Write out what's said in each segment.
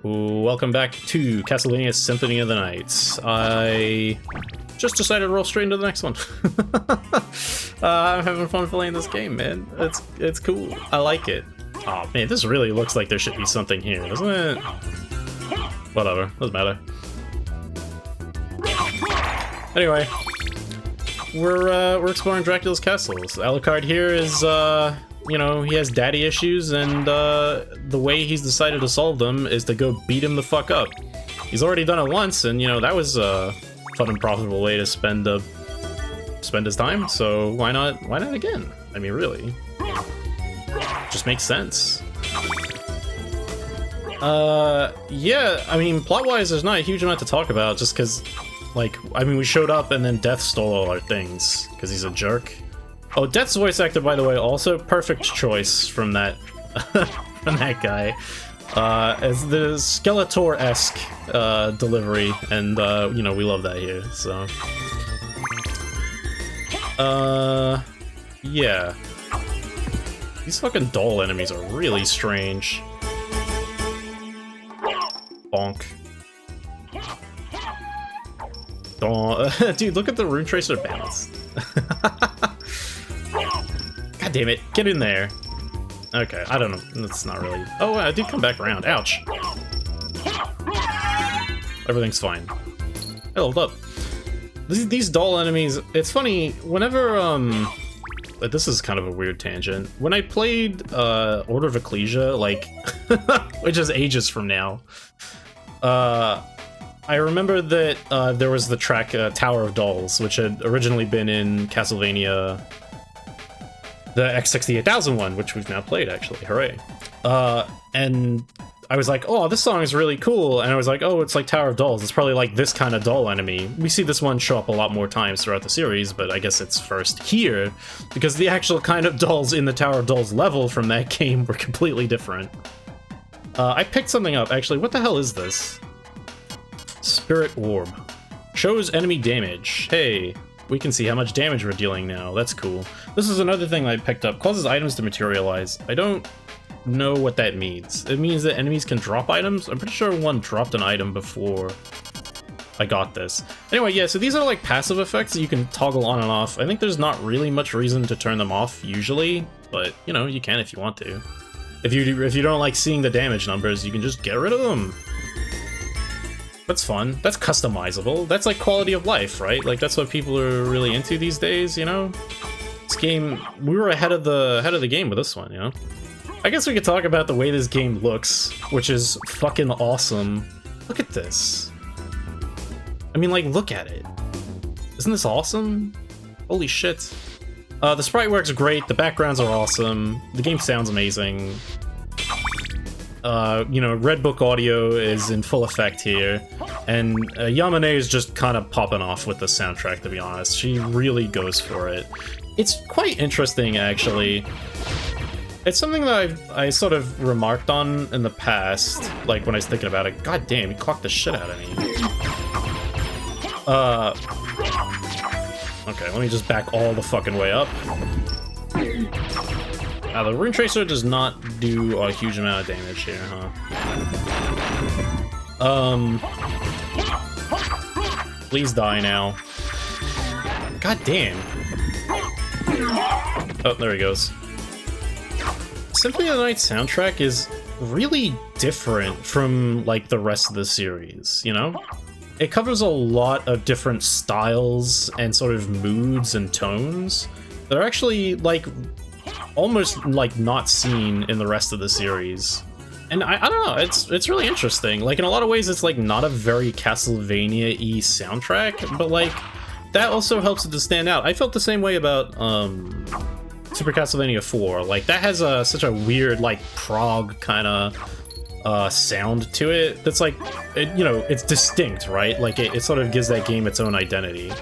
Welcome back to Castlevania Symphony of the Night. I just decided to roll straight into the next one. I'm having fun playing this game, man. It's cool. I like it. Oh man, this really looks like there should be something here, doesn't it? Whatever, doesn't matter. Anyway, we're exploring Dracula's castles. Alucard here is you know, he has daddy issues, and the way he's decided to solve them is to go beat him the fuck up. He's already done it once, and you know, that was a fun and profitable way to spend his time, so why not again? I mean, really. Just makes sense. Yeah, I mean, plot-wise, there's not a huge amount to talk about, just because, like, I mean, we showed up and then Death stole all our things, because he's a jerk. Oh, Death's voice actor, by the way, also perfect choice from that from that guy. As the Skeletor-esque delivery, and you know, we love that here. So, yeah, these fucking doll enemies are really strange. Bonk. Dude, look at the Rune Tracer bounce. God damn it, get in there. Okay, I don't know, that's not really... Oh, I did come back around, ouch. Everything's fine. I leveled up. These doll enemies, it's funny, whenever, this is kind of a weird tangent. When I played, Order of Ecclesia, like, which is ages from now, I remember that, there was the track, Tower of Dolls, which had originally been in Castlevania... the X68000 one, which we've now played, actually. Hooray. And I was like, oh, this song is really cool. And I was like, oh, it's like Tower of Dolls. It's probably like this kind of doll enemy. We see this one show up a lot more times throughout the series, but I guess it's first here, because the actual kind of dolls in the Tower of Dolls level from that game were completely different. I picked something up, actually. What the hell is this? Spirit Orb. Shows enemy damage. Hey. We can see how much damage we're dealing now. That's cool. This is another thing I picked up. Causes items to materialize. I don't know what that means. It means that enemies can drop items. I'm pretty sure one dropped an item before I got this. Anyway, yeah, so these are like passive effects that you can toggle on and off. I think there's not really much reason to turn them off usually, but you know, you can if you want to. If you don't like seeing the damage numbers, you can just get rid of them. That's fun. That's customizable. That's like quality of life, right? Like that's what people are really into these days, you know? This game, we were ahead of the game with this one, you know? I guess we could talk about the way this game looks, which is fucking awesome. Look at this. I mean, like, look at it. Isn't this awesome? Holy shit. The sprite work's great, the backgrounds are awesome, the game sounds amazing. You know, Red Book audio is in full effect here, and Yamane is just kind of popping off with the soundtrack, to be honest. She really goes for it. It's quite interesting, actually. It's something that I sort of remarked on in the past, like when I was thinking about it. God damn, he clocked the shit out of me. Okay, let me just back all the fucking way up. The Rune Tracer does not do a huge amount of damage here, huh? Please die now. God damn. Oh, there he goes. Symphony of the Night soundtrack is really different from, like, the rest of the series, you know? It covers a lot of different styles and sort of moods and tones that are actually, like, almost like not seen in the rest of the series. And I don't know, it's really interesting. Like in a lot of ways it's like not a very Castlevania-y soundtrack, but like that also helps it to stand out. I felt the same way about Super Castlevania 4. Like that has such a weird like prog kind of sound to it that's like you know, it's distinct, right? Like it sort of gives that game its own identity.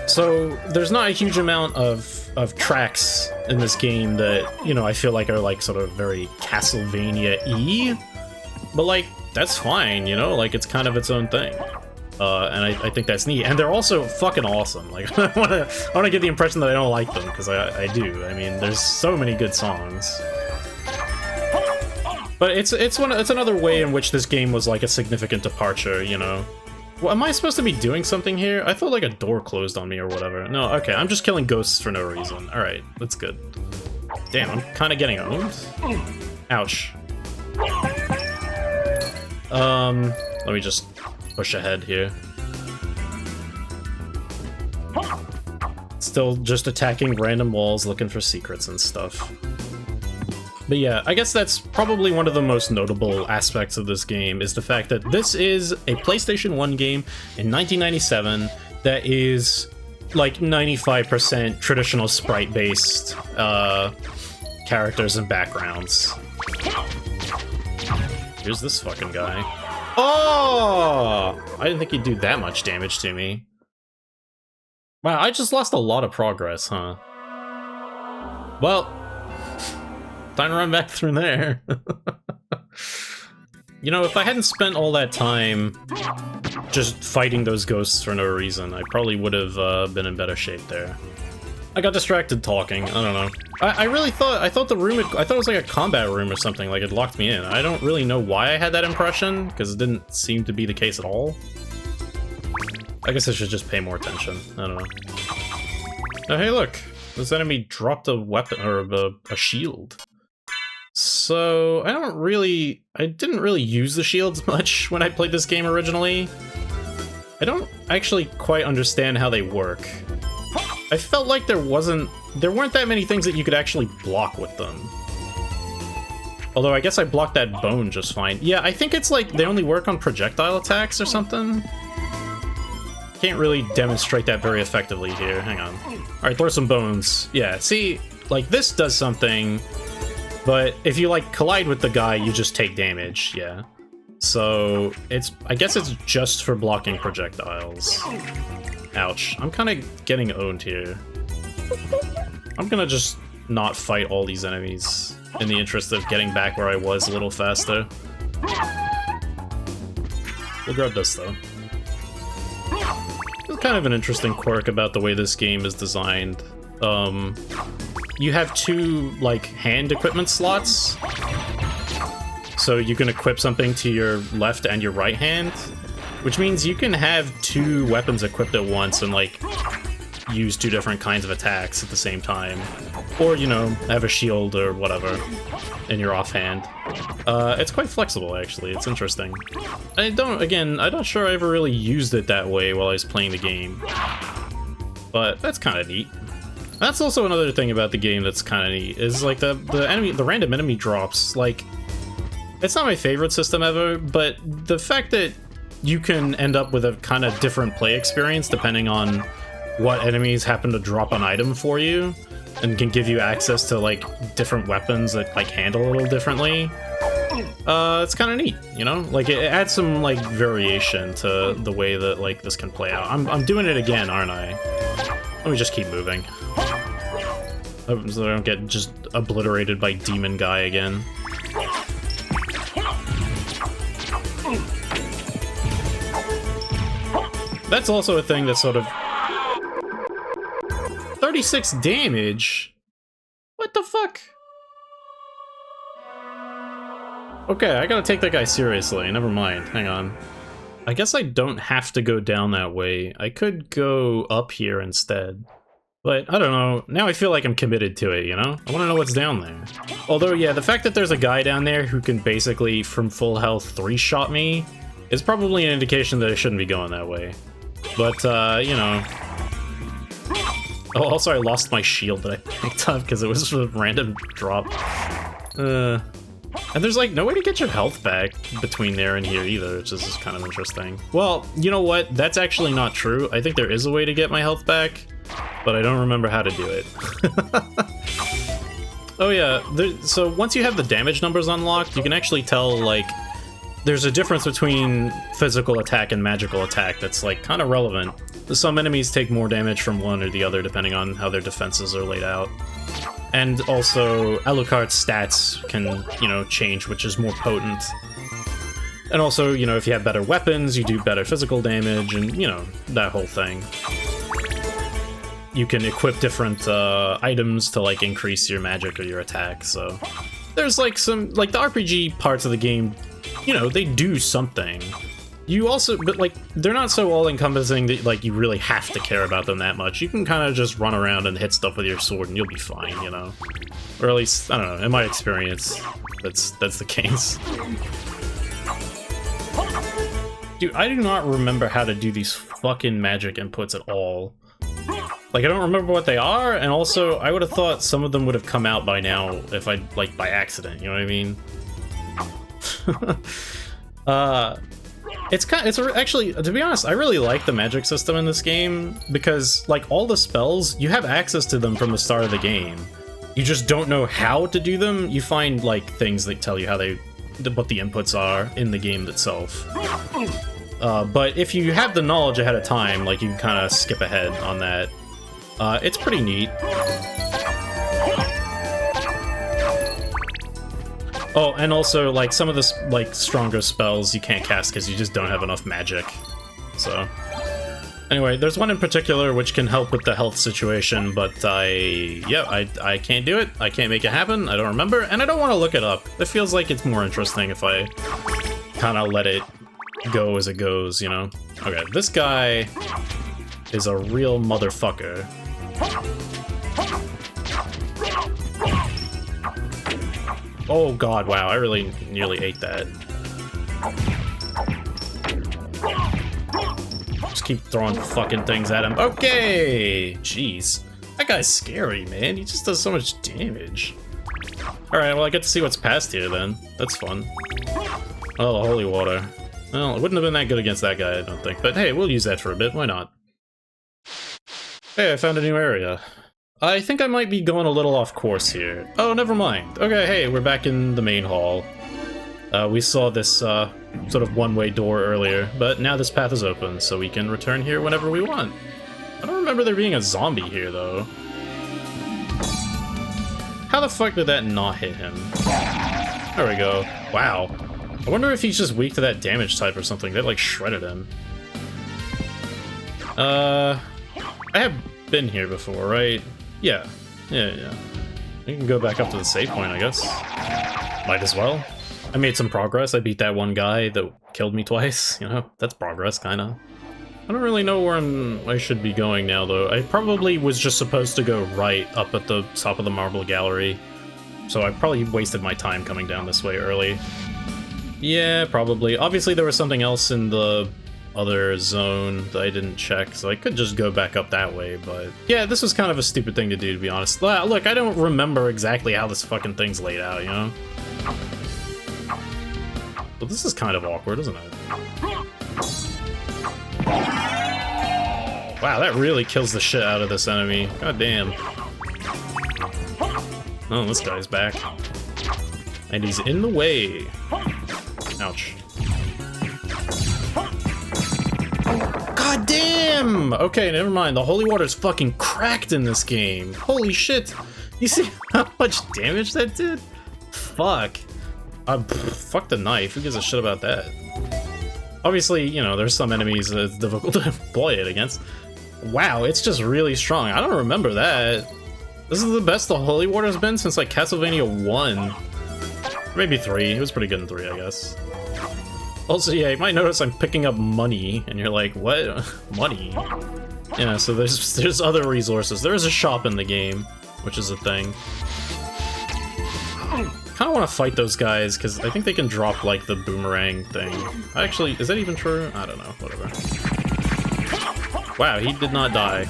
So there's not a huge amount of tracks in this game that, you know, I feel like are like sort of very Castlevania-y, but like that's fine, you know, like it's kind of its own thing. And I think that's neat, and they're also fucking awesome. Like I want to get the impression that I don't like them, because I do. I mean, there's so many good songs. But it's another way in which this game was like a significant departure, you know. Well, am I supposed to be doing something here? I thought like a door closed on me or whatever. No, okay, I'm just killing ghosts for no reason. Alright, that's good. Damn, I'm kind of getting owned. Ouch. Let me just push ahead here. Still just attacking random walls, looking for secrets and stuff. But yeah, I guess that's probably one of the most notable aspects of this game, is the fact that this is a PlayStation 1 game in 1997 that is like 95% traditional sprite-based characters and backgrounds. Here's this fucking guy. Oh! I didn't think he'd do that much damage to me. Wow, I just lost a lot of progress, huh? Well, time to run back through there. You know, if I hadn't spent all that time just fighting those ghosts for no reason, I probably would have been in better shape there. I got distracted talking, I don't know. I really thought, I thought it was like a combat room or something, like it locked me in. I don't really know why I had that impression, because it didn't seem to be the case at all. I guess I should just pay more attention, I don't know. Oh, hey look, this enemy dropped a weapon, or a shield. So, I didn't really use the shields much when I played this game originally. I don't actually quite understand how they work. I felt like there weren't that many things that you could actually block with them. Although I guess I blocked that bone just fine. Yeah, I think it's like they only work on projectile attacks or something. Can't really demonstrate that very effectively here. Hang on. Alright, throw some bones. Yeah, see, like this does something, but if you like collide with the guy, you just take damage, yeah. So I guess it's just for blocking projectiles. Ouch. I'm kind of getting owned here. I'm gonna just not fight all these enemies in the interest of getting back where I was a little faster. We'll grab this though. It's kind of an interesting quirk about the way this game is designed. You have two, like, hand equipment slots. So you can equip something to your left and your right hand, which means you can have two weapons equipped at once and, like, use two different kinds of attacks at the same time. Or, you know, have a shield or whatever in your offhand. It's quite flexible, actually. It's interesting. I'm not sure I ever really used it that way while I was playing the game. But that's kind of neat. That's also another thing about the game that's kind of neat, is like the random enemy drops. Like, it's not my favorite system ever, but the fact that you can end up with a kind of different play experience depending on what enemies happen to drop an item for you, and can give you access to like different weapons that like handle a little differently. It's kind of neat, you know? Like it adds some like variation to the way that like this can play out. I'm doing it again, aren't I? Let me just keep moving. So I don't get just obliterated by Demon Guy again. That's also a thing that's sort of... 36 damage? What the fuck? Okay, I gotta take that guy seriously, never mind, hang on. I guess I don't have to go down that way. I could go up here instead. But, I don't know, now I feel like I'm committed to it, you know? I wanna know what's down there. Although, yeah, the fact that there's a guy down there who can basically, from full health, 3-shot me is probably an indication that I shouldn't be going that way. But, you know... Oh, also I lost my shield that I picked up because it was a random drop. And there's like no way to get your health back between there and here either, which is just kind of interesting. Well, you know what? That's actually not true. I think there is a way to get my health back, but I don't remember how to do it. Oh yeah, so once you have the damage numbers unlocked, you can actually tell, like, there's a difference between physical attack and magical attack that's, like, kind of relevant. Some enemies take more damage from one or the other depending on how their defenses are laid out. And also, Alucard's stats can, you know, change, which is more potent. And also, you know, if you have better weapons, you do better physical damage, and, you know, that whole thing. You can equip different items to, like, increase your magic or your attack, so... there's like some, like the RPG parts of the game, you know, they do something. You also, but like, they're not so all-encompassing that like you really have to care about them that much. You can kind of just run around and hit stuff with your sword and you'll be fine, you know? Or at least, I don't know, in my experience, that's the case. Dude, I do not remember how to do these fucking magic inputs at all. Like, I don't remember what they are, and also, I would have thought some of them would have come out by now if I, like, by accident, you know what I mean? It's actually, to be honest, I really like the magic system in this game, because, like, all the spells, you have access to them from the start of the game. You just don't know how to do them. You find, like, things that tell you how what the inputs are in the game itself. But if you have the knowledge ahead of time, like, you can kind of skip ahead on that. It's pretty neat. Oh, and also, like, some of the, like, stronger spells you can't cast because you just don't have enough magic. So, anyway, there's one in particular which can help with the health situation, but I can't do it. I can't make it happen. I don't remember, and I don't want to look it up. It feels like it's more interesting if I kind of let it go as it goes, you know? Okay, this guy is a real motherfucker. Oh god, wow, I really nearly ate that. Just keep throwing fucking things at him. Okay! Jeez. That guy's scary, man. He just does so much damage. Alright, well, I get to see what's past here, then. That's fun. Oh, the holy water. Well, it wouldn't have been that good against that guy, I don't think. But hey, we'll use that for a bit. Why not? Hey, I found a new area. I think I might be going a little off course here. Oh, never mind. Okay, hey, we're back in the main hall. We saw this sort of one-way door earlier, but now this path is open, so we can return here whenever we want. I don't remember there being a zombie here, though. How the fuck did that not hit him? There we go. Wow. I wonder if he's just weak to that damage type or something. That, like, shredded him. I have been here before, right? Yeah. We can go back up to the save point, I guess. Might as well. I made some progress. I beat that one guy that killed me twice. You know, that's progress, kinda. I don't really know where I should be going now, though. I probably was just supposed to go right up at the top of the marble gallery. So I probably wasted my time coming down this way early. Yeah, probably. Obviously, there was something else in the other zone that I didn't check, so I could just go back up that way, but yeah, this was kind of a stupid thing to do, to be honest. Look, I don't remember exactly how this fucking thing's laid out, you know? But this is kind of awkward, isn't it? Wow, that really kills the shit out of this enemy. God damn. Oh, this guy's back. And he's in the way. Ouch. God damn! Okay, never mind. The holy water's fucking cracked in this game. Holy shit. You see how much damage that did? Fuck. Fuck the knife. Who gives a shit about that? Obviously, you know, there's some enemies that it's difficult to employ it against. Wow, it's just really strong. I don't remember that. This is the best the holy water's been since, like, Castlevania 1. Maybe 3. It was pretty good in 3, I guess. Also, yeah, you might notice I'm picking up money, and you're like, what? Money? Yeah, so there's other resources. There is a shop in the game, which is a thing. I kind of want to fight those guys, because I think they can drop, like, the boomerang thing. Actually, is that even true? I don't know, whatever. Wow, he did not die.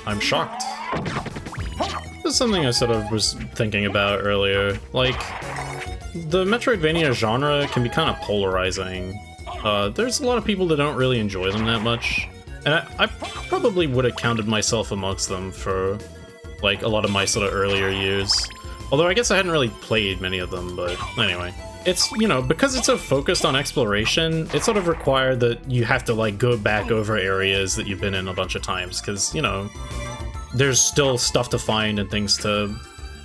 I'm shocked. This is something I sort of was thinking about earlier. Like, the Metroidvania genre can be kind of polarizing. There's a lot of people that don't really enjoy them that much. And I probably would have counted myself amongst them for, like, a lot of my sort of earlier years. Although I guess I hadn't really played many of them, but anyway. It's, you know, because it's so focused on exploration, it's sort of required that you have to, like, go back over areas that you've been in a bunch of times, because, you know, there's still stuff to find and things to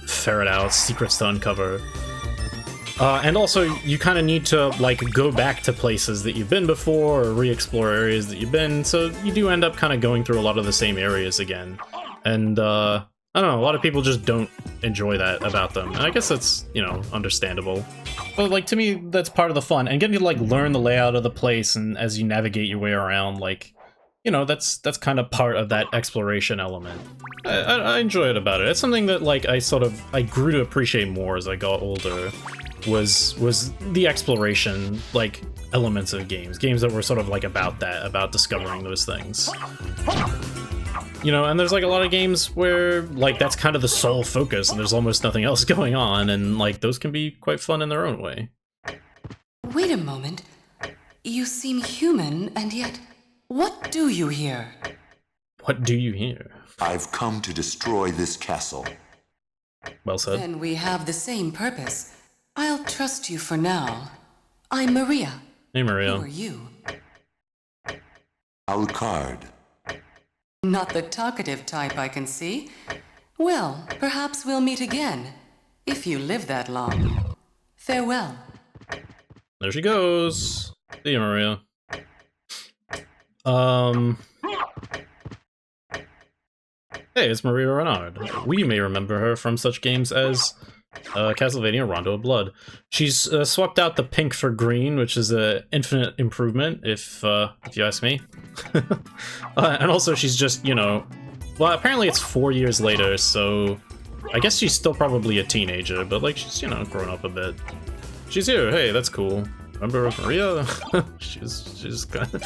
ferret out, secrets to uncover. And also, you kind of need to, like, go back to places that you've been before, or re-explore areas that you've been, so you do end up kind of going through a lot of the same areas again. And, I don't know, a lot of people just don't enjoy that about them, and I guess that's, you know, understandable. But like, to me, that's part of the fun, and getting to like learn the layout of the place, and as you navigate your way around, like, you know, that's kind of part of that exploration element. I enjoy it about it. It's something that like I grew to appreciate more as I got older, was the exploration like elements of games that were sort of like about that, about discovering those things. You know, and there's like a lot of games where like that's kind of the sole focus and there's almost nothing else going on, and like those can be quite fun in their own way. Wait a moment. You seem human, and yet, what do you here? What do you hear? I've come to destroy this castle. Well said. Then we have the same purpose. I'll trust you for now. I'm Maria. Hey, Maria. Who are you? Alucard. Not the talkative type, I can see. Well, perhaps we'll meet again, if you live that long. Farewell. There she goes. See you, Maria. Hey, it's Maria Renard. We may remember her from such games as Castlevania Rondo of Blood. She's swapped out the pink for green, which is an infinite improvement, if you ask me. And also, she's just, you know, well, apparently it's 4 years later, so I guess she's still probably a teenager, but like she's, you know, grown up a bit. She's here. Hey, that's cool. Remember Maria? she's kind of,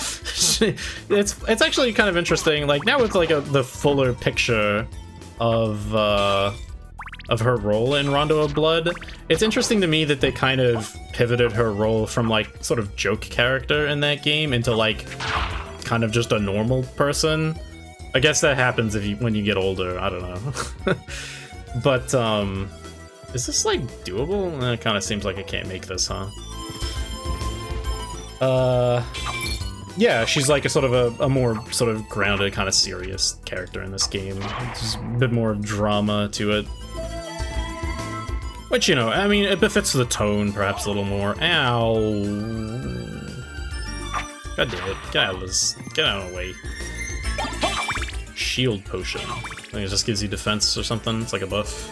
it's actually kind of interesting. Like now with like the fuller picture of her role in Rondo of Blood, it's interesting to me that they kind of pivoted her role from like sort of joke character in that game into like kind of just a normal person. I guess that happens when you get older. I don't know. But is this like doable? It kind of seems like I can't make this, huh? Yeah, she's like a sort of a more sort of grounded, kind of serious character in this game. There's a bit more drama to it. Which, you know, I mean, it befits the tone perhaps a little more. Ow. God damn it. Get out of this. Get out of the way. Shield potion. I think it just gives you defense or something. It's like a buff.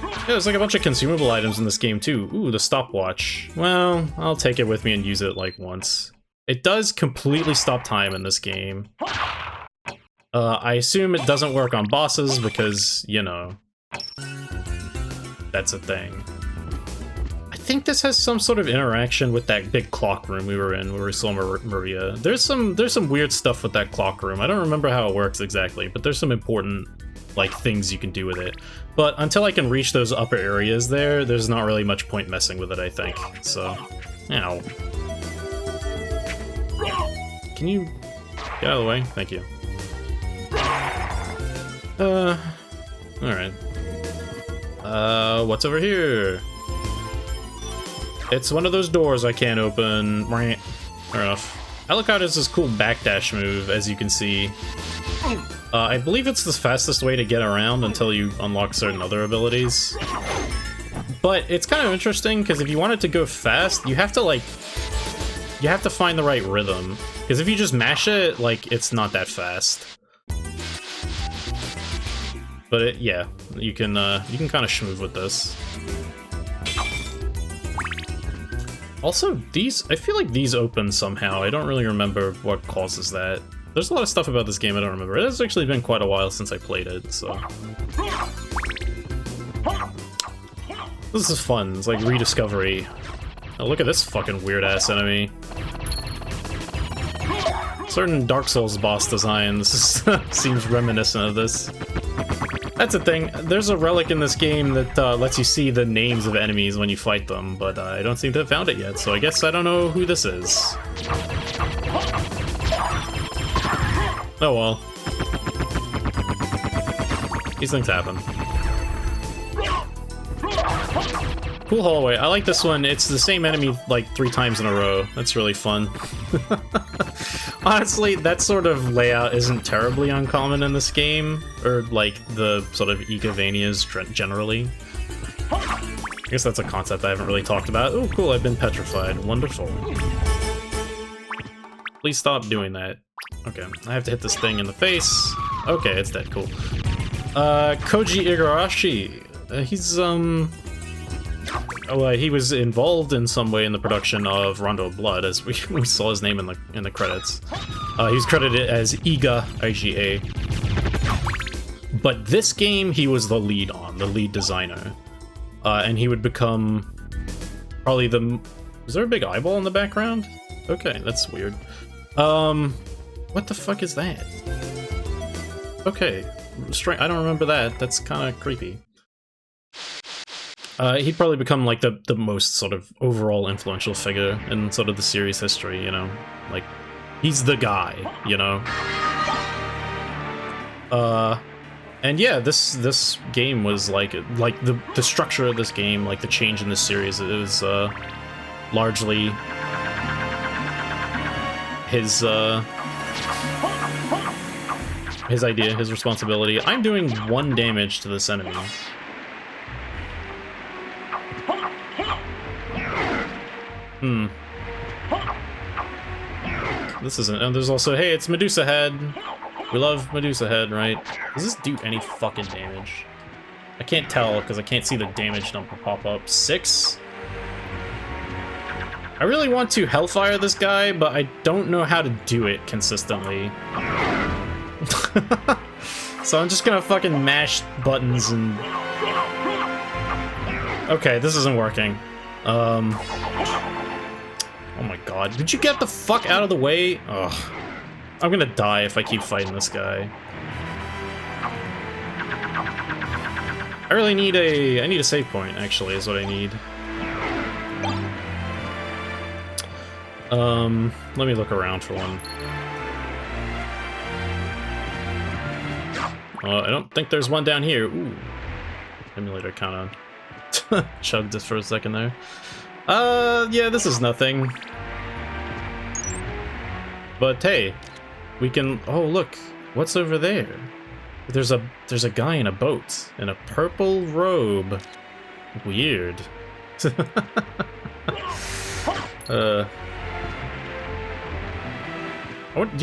Yeah, there's like a bunch of consumable items in this game too. Ooh, the stopwatch. Well, I'll take it with me and use it like once. It does completely stop time in this game. I assume it doesn't work on bosses because, you know, that's a thing. I think this has some sort of interaction with that big clock room we were in where we saw Maria. There's some weird stuff with that clock room. I don't remember how it works exactly, but there's some important like things you can do with it. But until I can reach those upper areas there's not really much point messing with it, I think. So, ow. Can you get out of the way? Thank you. Alright. What's over here? It's one of those doors I can't open. Fair enough. Alucard has this cool backdash move, as you can see. I believe it's the fastest way to get around until you unlock certain other abilities. But it's kind of interesting, because if you want it to go fast, you have to find the right rhythm. Because if you just mash it, like, it's not that fast. But yeah, you can kind of schmoove with this. Also, I feel like these open somehow. I don't really remember what causes that. There's a lot of stuff about this game I don't remember. It has actually been quite a while since I played it, so. This is fun. It's like rediscovery. Oh, look at this fucking weird-ass enemy. Certain Dark Souls boss designs seems reminiscent of this. That's the thing. There's a relic in this game that lets you see the names of enemies when you fight them, but I don't seem to have found it yet, so I guess I don't know who this is. Oh well. These things happen. Cool hallway. I like this one. It's the same enemy like 3 times in a row. That's really fun. Honestly, that sort of layout isn't terribly uncommon in this game, or like the sort of Igavanias generally. I guess that's a concept I haven't really talked about. Oh, cool, I've been petrified. Wonderful. Please stop doing that. Okay, I have to hit this thing in the face. Okay, it's dead. Cool. Koji Igarashi. He was involved in some way in the production of Rondo of Blood, as we saw his name in the credits. He was credited as Iga, I-G-A. But this game, he was the lead designer. And he would become probably is there a big eyeball in the background? Okay, that's weird. What the fuck is that? Okay, I don't remember that. That's kind of creepy. He'd probably become like the most sort of overall influential figure in sort of the series history, you know? Like, he's the guy, you know? And yeah, this game was like the structure of this game, like the change in the series, it was largely his idea, his responsibility. I'm doing 1 damage to this enemy. This isn't. And there's also, hey, it's Medusa Head. We love Medusa Head, right? Does this do any fucking damage? I can't tell because I can't see the damage number pop up. 6? I really want to Hellfire this guy, but I don't know how to do it consistently. So I'm just gonna fucking mash buttons and... Okay, this isn't working. Oh my god. Did you get the fuck out of the way? Ugh. I'm gonna die if I keep fighting this guy. I really need I need a save point, actually, is what I need. Let me look around for one. I don't think there's one down here. Ooh. Emulator kinda chugged this for a second there. Yeah, this is nothing. But hey, we can... Oh, look. What's over there? There's a guy in a boat in a purple robe. Weird. Do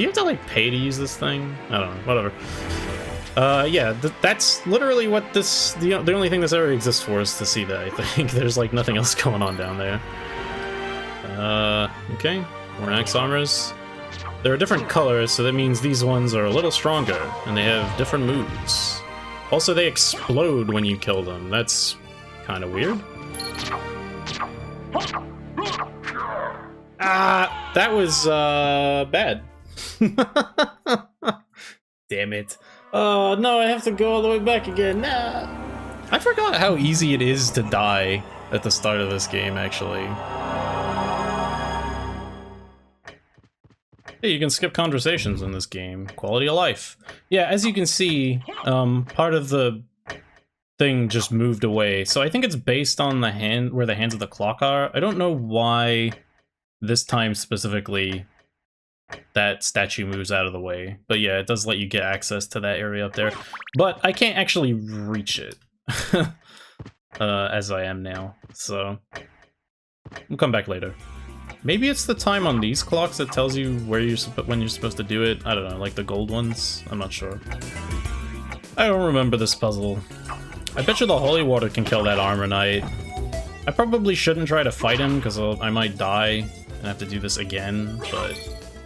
you have to, like, pay to use this thing? I don't know. Whatever. Yeah, that's literally what this... The only thing this ever exists for is to see that, I think. There's, like, nothing else going on down there. Okay. More axe armors. There are different colors, so that means these ones are a little stronger, and they have different moves. Also, they explode when you kill them. That's kind of weird. Ah, that was, bad. Damn it. Oh, no, I have to go all the way back again. Nah. I forgot how easy it is to die at the start of this game, actually. Hey, you can skip conversations in this game. Quality of life. Yeah, as you can see, part of the thing just moved away. So I think it's based on the hand where the hands of the clock are. I don't know why this time specifically that statue moves out of the way. But yeah, it does let you get access to that area up there. But I can't actually reach it as I am now. So we'll come back later. Maybe it's the time on these clocks that tells you where when you're supposed to do it. I don't know, like the gold ones? I'm not sure. I don't remember this puzzle. I bet you the holy water can kill that armor knight. I probably shouldn't try to fight him because I might die and have to do this again, but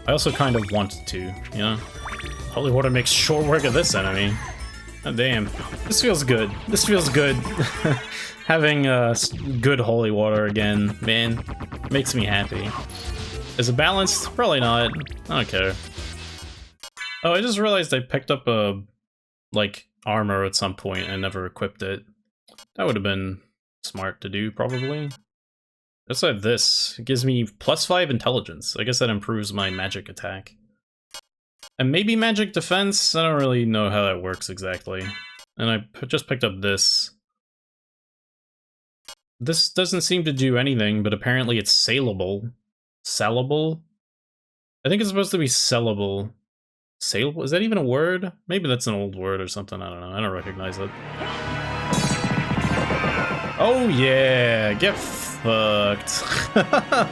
I also kind of want to, you know? Holy water makes short work of this enemy. Oh, damn. This feels good. This feels good. Having good holy water again, man, makes me happy. Is it balanced? Probably not. I don't care. Oh, I just realized I picked up a, like, armor at some point and never equipped it. That would have been smart to do, probably. Just like this, it gives me +5 intelligence. I guess that improves my magic attack. And maybe magic defense? I don't really know how that works exactly. And I just picked up this. This doesn't seem to do anything, but apparently it's saleable. Sellable? I think it's supposed to be sellable. Saleable? Is that even a word? Maybe that's an old word or something, I don't know. I don't recognize it. Oh yeah, get fucked.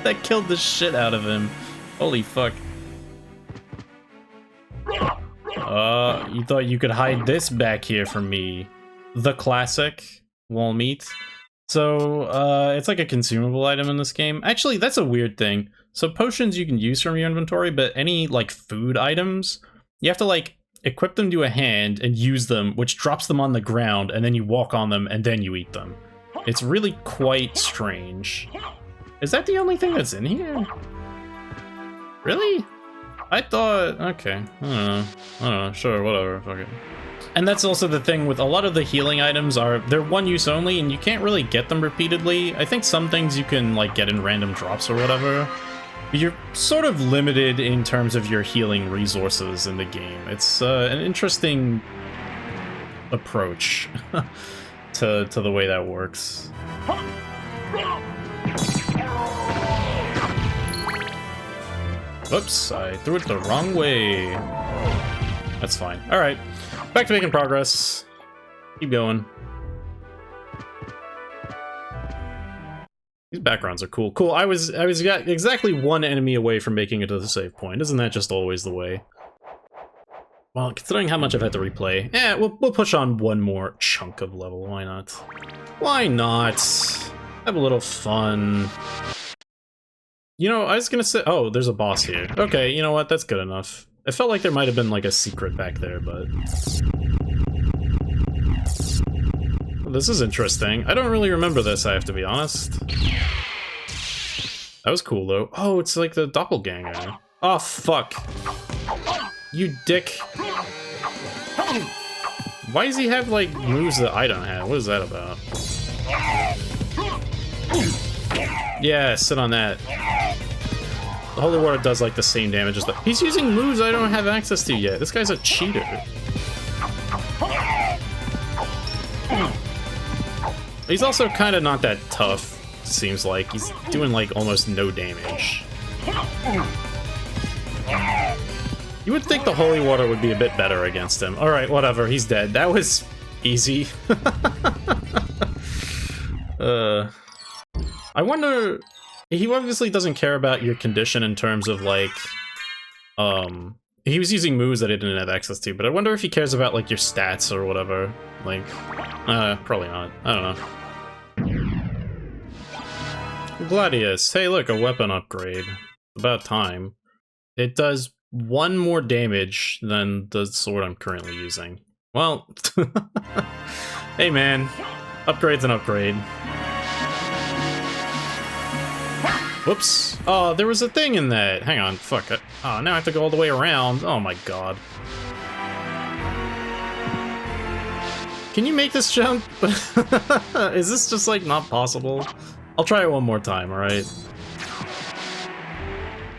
That killed the shit out of him. Holy fuck. You thought you could hide this back here from me. The classic wall meat. So, it's like a consumable item in this game. Actually, that's a weird thing. So potions you can use from your inventory, but any, like, food items, you have to, like, equip them to a hand and use them, which drops them on the ground, and then you walk on them, and then you eat them. It's really quite strange. Is that the only thing that's in here? Really? I thought... okay. I don't know. Sure, whatever. Fuck it. And that's also the thing with a lot of the healing items they're one use only, and you can't really get them repeatedly. I think some things you can, like, get in random drops or whatever. But you're sort of limited in terms of your healing resources in the game. It's an interesting approach to the way that works. Whoops, I threw it the wrong way. That's fine. Alright, back to making progress. Keep going. These backgrounds are cool. Cool, I was exactly one enemy away from making it to the save point. Isn't that just always the way? Well, considering how much I've had to replay, we'll push on one more chunk of level. Why not? Why not? Have a little fun. You know, I was gonna say... oh, there's a boss here. Okay, you know what? That's good enough. It felt like there might have been, like, a secret back there, but... well, this is interesting. I don't really remember this, I have to be honest. That was cool, though. Oh, it's like the doppelganger. Oh, fuck. You dick. Why does he have, like, moves that I don't have? What is that about? Yeah, sit on that. The Holy Water does, like, the same damage as the... he's using moves I don't have access to yet. This guy's a cheater. He's also kind of not that tough, seems like. He's doing, like, almost no damage. You would think the Holy Water would be a bit better against him. Alright, whatever, he's dead. That was easy. I wonder... he obviously doesn't care about your condition in terms of, like... he was using moves that I didn't have access to, but I wonder if he cares about, like, your stats or whatever. Like... probably not. I don't know. Gladius. Hey, look, a weapon upgrade. About time. It does 1 more damage than the sword I'm currently using. Well... hey, man. Upgrade's an upgrade. Whoops. Oh, there was a thing in that. Hang on, fuck it. Oh, now I have to go all the way around. Oh my god. Can you make this jump? Is this just, like, not possible? I'll try it one more time, alright?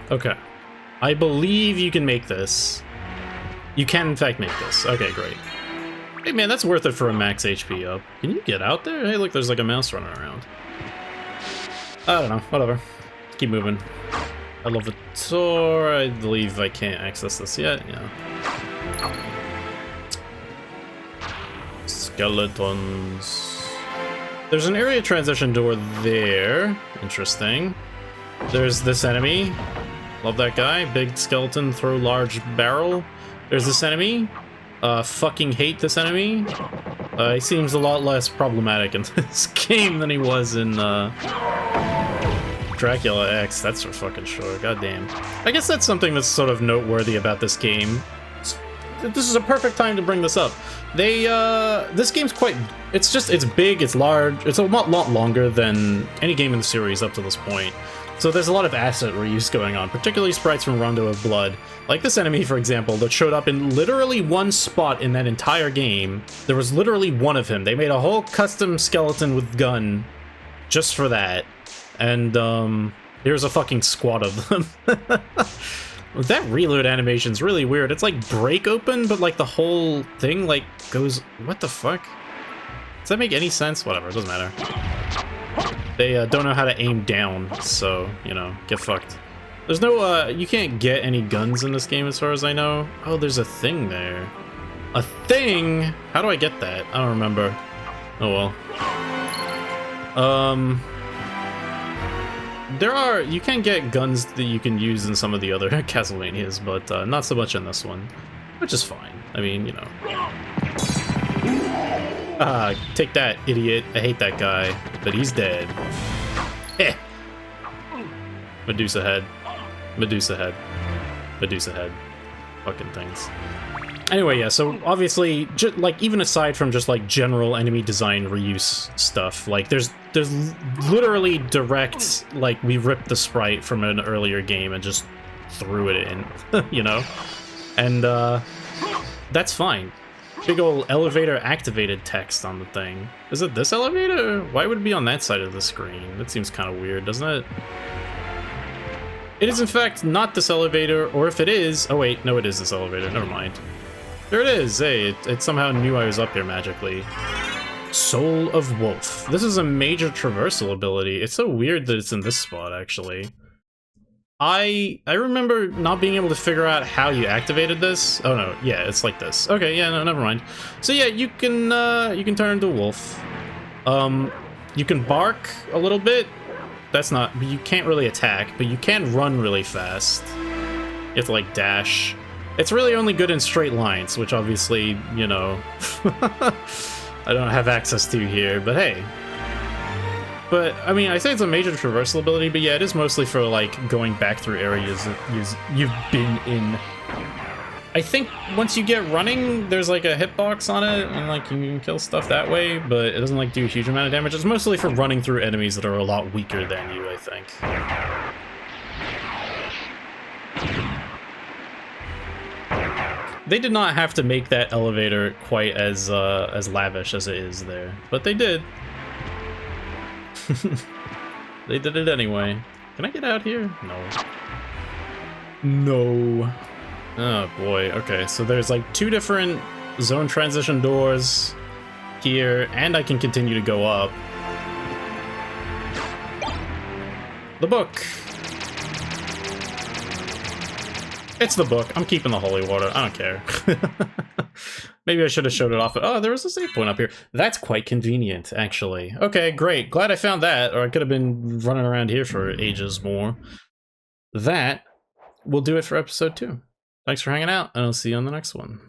Okay. I believe you can make this. You can, in fact, make this. Okay, great. Hey, man, that's worth it for a max HP up. Can you get out there? Hey, look, there's, like, a mouse running around. I don't know, whatever. Keep moving. I love the door. I believe I can't access this yet. Yeah. Skeletons. There's an area transition door there. Interesting. There's this enemy. Love that guy. Big skeleton, throw large barrel. There's this enemy. Fucking hate this enemy. He seems a lot less problematic in this game than he was in, Dracula X, that's for fucking sure, goddamn. I guess that's something that's sort of noteworthy about this game. This is a perfect time to bring this up. This game's quite, it's big, it's large, it's a lot longer than any game in the series up to this point. So there's a lot of asset reuse going on, particularly sprites from Rondo of Blood. Like this enemy, for example, that showed up in literally one spot in that entire game. There was literally one of him. They made a whole custom skeleton with gun just for that. And, here's a fucking squad of them. That reload animation's really weird. It's like break open, but like the whole thing like goes... what the fuck? Does that make any sense? Whatever, it doesn't matter. They don't know how to aim down, so, you know, get fucked. There's no, you can't get any guns in this game as far as I know. Oh, there's a thing there. A thing? How do I get that? I don't remember. Oh well. You can get guns that you can use in some of the other Castlevanias, but not so much in this one. which is fine. I mean, you know. Take that, idiot. I hate that guy, but he's dead. Eh. Medusa head. Medusa head. Medusa head. Fucking things. Anyway, yeah, so obviously, like, even aside from just, like, general enemy design reuse stuff, like, there's literally direct, like, we ripped the sprite from an earlier game and just threw it in, you know? And, that's fine. Big ol' elevator activated text on the thing. Is it this elevator? Why would it be on that side of the screen? That seems kind of weird, doesn't it? It is, in fact, not this elevator, or if it is... Oh, wait, no, it is this elevator. Never mind. There it is. Hey, it somehow knew I was up here magically. Soul of Wolf. This is a major traversal ability. It's so weird that it's in this spot, actually. I remember not being able to figure out how you activated this. Oh, no. Yeah, it's like this. Okay, yeah, no, never mind. So, yeah, you can turn into a wolf. You can bark a little bit. That's not... You can't really attack, but you can run really fast. You have to, like, dash. It's really only good in straight lines, which obviously, you know, I don't have access to here, but hey. But, I mean, I say it's a major traversal ability, but yeah, it is mostly for, like, going back through areas that you've been in. I think once you get running, there's, like, a hitbox on it, and, like, you can kill stuff that way, but it doesn't, like, do a huge amount of damage. It's mostly for running through enemies that are a lot weaker than you, I think. They did not have to make that elevator quite as lavish as it is there, but they did. They did it anyway. Can I get out here? No. No. Oh boy, okay, so there's like 2 different zone transition doors here, and I can continue to go up. The book! It's the book. I'm keeping the holy water. I don't care. Maybe I should have showed it off. Oh, there was a save point up here. That's quite convenient, actually. Okay, great. Glad I found that, or I could have been running around here for ages more. That will do it for episode 2. Thanks for hanging out, and I'll see you on the next one.